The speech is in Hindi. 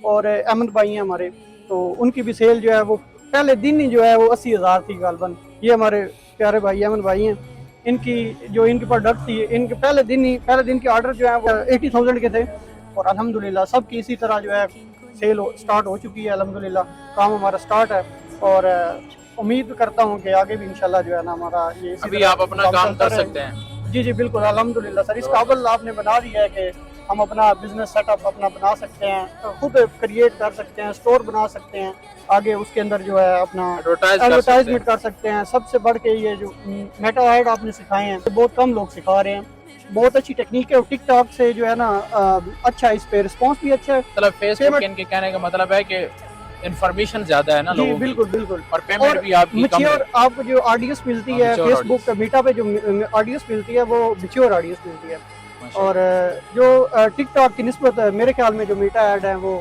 और अहमद भाई हैं हमारे, तो उनकी भी सेल जो है वो पहले दिन ही जो है वो 80,000 थी गालबन। ये हमारे प्यारे भाई अहमद भाई हैं, इनकी जो इनकी प्रोडक्ट थी, इनके पहले दिन के ऑर्डर जो है वो 80,000 के थे। और अल्हम्दुलिल्लाह सबकी इसी तरह जो है सेल स्टार्ट हो चुकी है। अल्हम्दुलिल्लाह काम हमारा स्टार्ट है, और उम्मीद करता हूँ कि आगे भी इंशाल्लाह जो है ना हमारा ये अभी आप अपना काम कर सकते हैं। जी जी बिल्कुल अल्हम्दुलिल्लाह सर, इस काबिल आपने बना दिया है कि हम अपना बिजनेस सेटअप अपना बना सकते हैं, खुद क्रिएट कर सकते हैं, स्टोर बना सकते हैं, आगे उसके अंदर जो है अपना एडवर्टाइजमेंट कर सकते हैं। सबसे बढ़ के ये जो मेटा ऐड आपने सिखाए हैं, तो बहुत कम लोग सिखा रहे हैं, बहुत अच्छी टेक्निक है। और टिकटॉक से जो है ना अच्छा, इस पे रिस्पॉन्स भी अच्छा है। मतलब फेसबुक इनके कहने का मतलब है कि इन्फॉर्मेशन ज्यादा है ना जी लोगों बिल्कुल बिल्कुल, और पेमेंट भी आपकी कम है। मैच्योर आपको जो ऑडियंस मिलती है फेसबुक पे, मीटा पे जो ऑडियंस मिलती है वो मैच्योर ऑडियंस मिलती है। और जो टिकटॉक की निस्बत मेरे ख्याल में जो मीटा ऐड है वो